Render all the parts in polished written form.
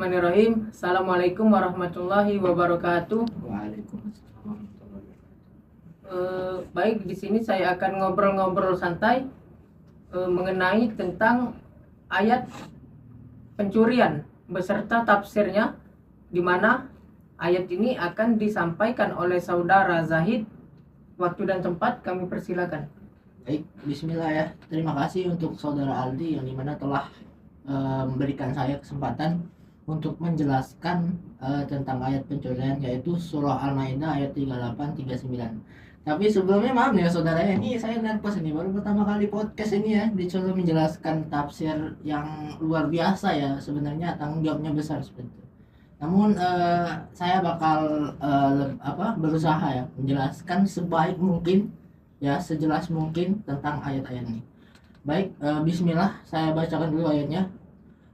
Bismillahirrahmanirrahim. Assalamualaikum warahmatullahi wabarakatuh. Waalaikumsalam warahmatullahi Baik, di sini saya akan ngobrol-ngobrol santai mengenai tentang ayat pencurian beserta tafsirnya, di mana ayat ini akan disampaikan oleh saudara Zahid. Waktu dan tempat kami persilakan. Baik, bismillah ya. Terima kasih untuk saudara Aldi yang dimana telah memberikan saya kesempatan untuk menjelaskan tentang ayat pencurian, yaitu surah Al-Maidah ayat 38-39. Tapi sebelumnya maaf ya saudara, ini saya nervous ini baru pertama kali podcast ini ya, dicoba menjelaskan tafsir yang luar biasa ya, sebenarnya tanggung jawabnya besar seperti itu. Namun saya bakal berusaha ya menjelaskan sebaik mungkin ya, sejelas mungkin tentang ayat-ayat ini. Baik, bismillah, saya bacakan dulu ayatnya.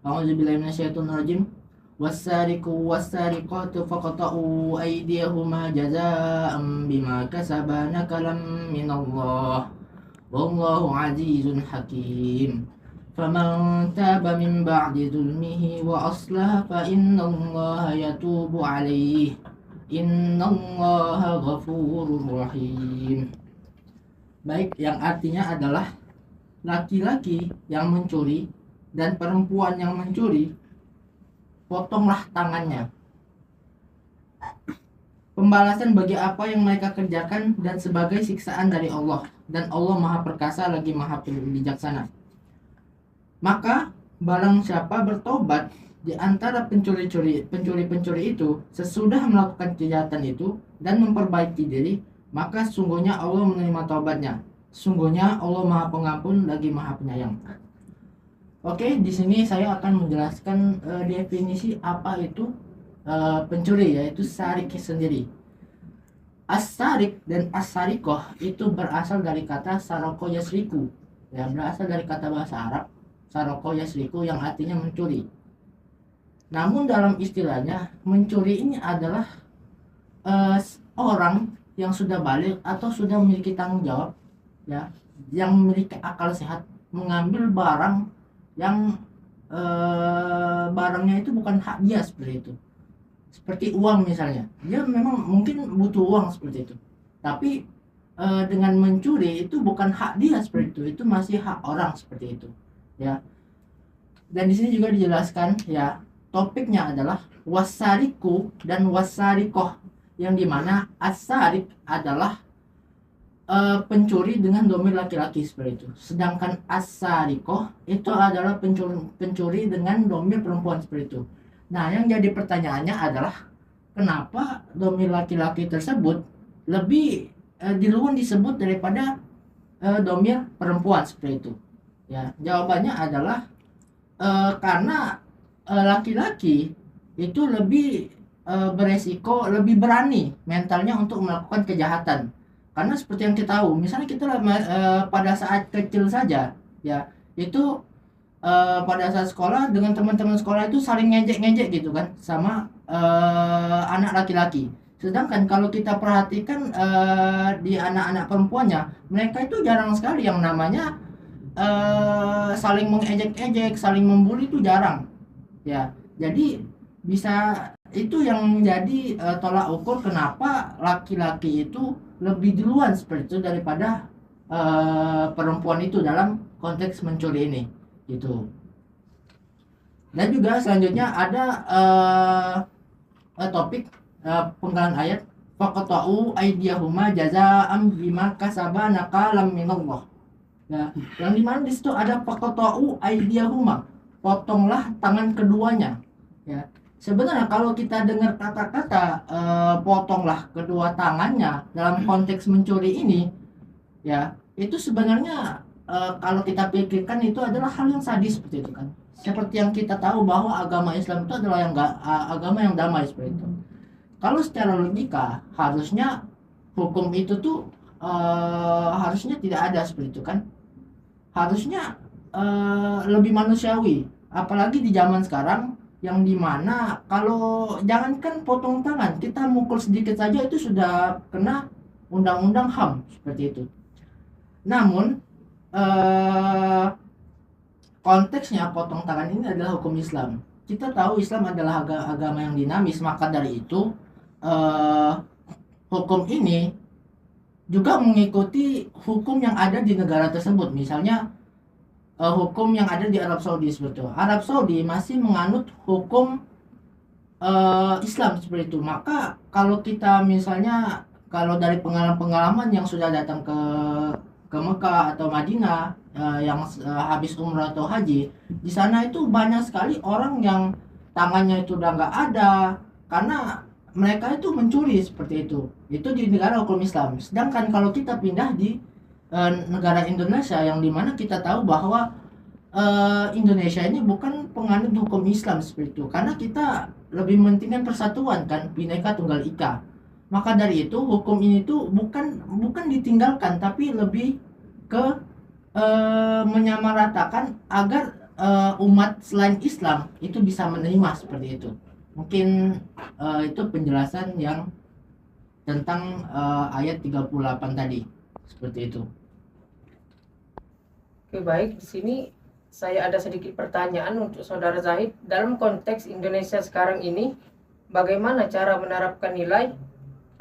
A'udzubillahi minasyaitonirrajim. Wassariqu wassariqatu faqta'u aydiyahuma jazaa'an bima kasaba nakalam minallah. Wallahu 'azizun hakim. Faman taba min ba'di dzulmihi wa aslaha fa innallaha yatubu 'alaihi. Innallaha ghafurur rahim. Baik, yang artinya adalah laki-laki yang mencuri dan perempuan yang mencuri, potonglah tangannya. Pembalasan bagi apa yang mereka kerjakan dan sebagai siksaan dari Allah, dan Allah Maha Perkasa lagi Maha Bijaksana. Maka barang siapa bertobat di antara pencuri-pencuri itu sesudah melakukan kejahatan itu dan memperbaiki diri, maka sungguhnya Allah menerima taubatnya. Sungguhnya Allah Maha Pengampun lagi Maha Penyayang. Oke, di sini saya akan menjelaskan definisi apa itu pencuri, yaitu sarik sendiri. As-sarik dan as-sarikoh itu berasal dari kata saroko yasriku, ya, berasal dari kata bahasa Arab saroko yasriku yang artinya mencuri. Namun dalam istilahnya mencuri ini adalah orang yang sudah balik atau sudah memiliki tanggung jawab, ya, yang memiliki akal sehat, mengambil barang yang barangnya itu bukan hak dia, seperti itu. Seperti uang misalnya, dia memang mungkin butuh uang seperti itu, tapi dengan mencuri itu bukan hak dia seperti itu masih hak orang seperti itu, ya. Dan di sini juga dijelaskan ya, topiknya adalah wasariku dan wasarikoh, yang dimana as-sarik adalah pencuri dengan domir laki-laki seperti itu, sedangkan as-sarikoh itu adalah pencuri dengan domir perempuan seperti itu. Nah, yang jadi pertanyaannya adalah kenapa domir laki-laki tersebut lebih duluan disebut daripada domir perempuan seperti itu, ya. Jawabannya adalah karena laki-laki itu lebih beresiko, lebih berani mentalnya untuk melakukan kejahatan. Karena seperti yang kita tahu, misalnya kita pada saat kecil saja, ya, itu pada saat sekolah dengan teman-teman sekolah itu saling ngejek-ngejek gitu kan sama anak laki-laki. Sedangkan kalau kita perhatikan di anak-anak perempuannya, mereka itu jarang sekali yang namanya saling mengejek-ejek, saling membuli, itu jarang, ya. Jadi bisa, itu yang menjadi tolak ukur kenapa laki-laki itu lebih duluan seperti itu daripada perempuan itu dalam konteks mencuri ini, gitu. Dan juga selanjutnya ada topik penggalan ayat faqta'u aydiyahuma jazaa'an bima kasaba nakalam minallah. Ya, yang dimana di situ ada faqta'u aydiyahuma, potonglah tangan keduanya, ya. Sebenarnya kalau kita dengar kata-kata potonglah kedua tangannya dalam konteks mencuri ini, ya, itu sebenarnya kalau kita pikirkan itu adalah hal yang sadis seperti itu kan. Seperti yang kita tahu bahwa agama Islam itu adalah agama yang damai seperti itu. Kalau secara logika harusnya hukum itu tuh harusnya tidak ada seperti itu kan. Harusnya lebih manusiawi, apalagi di zaman sekarang yang dimana kalau jangankan potong tangan, kita mukul sedikit saja itu sudah kena undang-undang HAM seperti itu. Namun konteksnya potong tangan ini adalah hukum Islam. kita tahu Islam adalah agama yang dinamis, maka dari itu eh, hukum ini juga mengikuti hukum yang ada di negara tersebut. Misalnya hukum yang ada di Arab Saudi seperti itu. Arab Saudi masih menganut hukum Islam seperti itu. Maka kalau kita misalnya kalau dari pengalaman-pengalaman yang sudah datang ke Mekah atau Madinah yang habis umrah atau haji, di sana itu banyak sekali orang yang tangannya itu udah nggak ada karena mereka itu mencuri seperti itu. Itu di negara hukum Islam. Sedangkan kalau kita pindah di negara Indonesia yang dimana kita tahu bahwa Indonesia ini bukan penganut hukum Islam seperti itu, karena kita lebih mementingkan persatuan kan, Bhinneka Tunggal Ika. Maka dari itu hukum ini tuh bukan ditinggalkan, tapi lebih ke menyamaratakan agar umat selain Islam itu bisa menerima seperti itu. Mungkin itu penjelasan yang tentang ayat 38 tadi seperti itu. Oke, baik. Di sini saya ada sedikit pertanyaan untuk Saudara Zahid. Dalam konteks Indonesia sekarang ini, bagaimana cara menerapkan nilai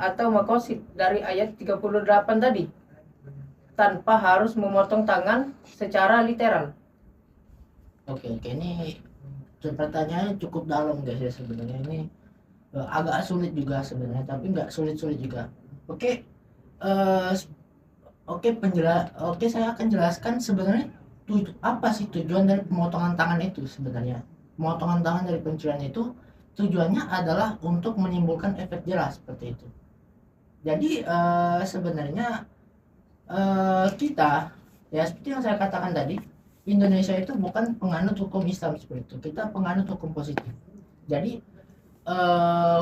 atau makosid dari ayat 38 tadi tanpa harus memotong tangan secara literal? Oke, ini pertanyaannya cukup dalam guys ya sebenarnya. Ini agak sulit juga sebenarnya, tapi nggak sulit-sulit juga. Oke, saya akan jelaskan sebenarnya apa sih tujuan dari pemotongan tangan itu sebenarnya. Pemotongan tangan dari pencurian itu tujuannya adalah untuk menimbulkan efek jerah seperti itu. Jadi sebenarnya kita ya seperti yang saya katakan tadi, Indonesia itu bukan penganut hukum Islam seperti itu. Kita penganut hukum positif. Jadi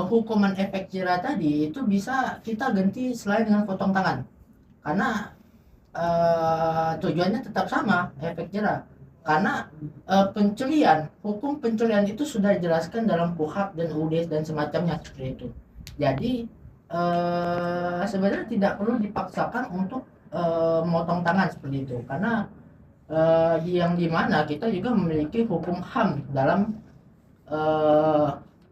hukuman efek jerah tadi itu bisa kita ganti selain dengan potong tangan. Karena tujuannya tetap sama, efek jerah. Karena pencurian, hukum pencurian itu sudah dijelaskan dalam KUHP dan UUD dan semacamnya seperti itu. Jadi sebenarnya tidak perlu dipaksakan untuk memotong tangan seperti itu, karena yang dimana kita juga memiliki hukum HAM dalam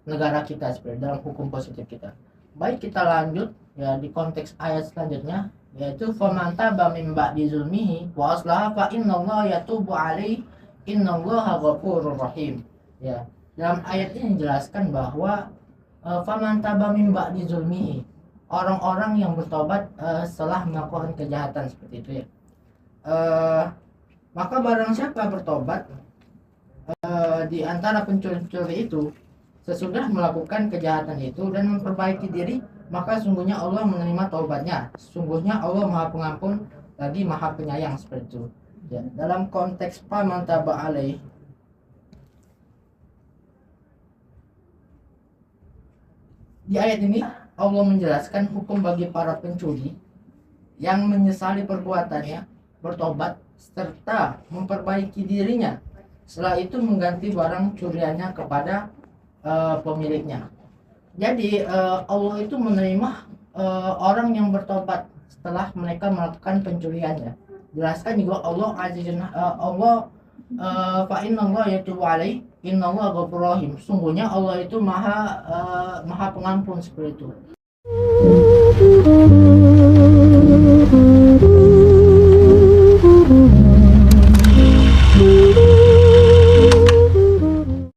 negara kita seperti dalam hukum positif kita. Baik, kita lanjut ya di konteks ayat selanjutnya, yaitu faman taba min ba'di zulmihi wa aslaha fa innallaha yatubu alaihi innallaha ghafurur rahim. Ya, dalam ayat ini dijelaskan bahwa faman taba min ba'di zulmihi, orang-orang yang bertobat setelah melakukan kejahatan seperti itu ya. Maka barang siapa bertobat di antara pencuri-pencuri itu sesudah melakukan kejahatan itu dan memperbaiki diri, maka sungguhnya Allah menerima taubatnya. Sungguhnya Allah Maha Pengampun lagi Maha Penyayang seperti itu. Ya, dalam konteks faman taba alaihi, di ayat ini Allah menjelaskan hukum bagi para pencuri yang menyesali perbuatannya, bertobat serta memperbaiki dirinya. Setelah itu mengganti barang curiannya kepada pemiliknya. Jadi Allah itu menerima orang yang bertobat setelah mereka melakukan pencuriannya. Jelaskan juga Allah azizun fa innallaha yatubu alaihi innallaha ghafurur rahim. Sungguhnya Allah itu maha pengampun seperti itu.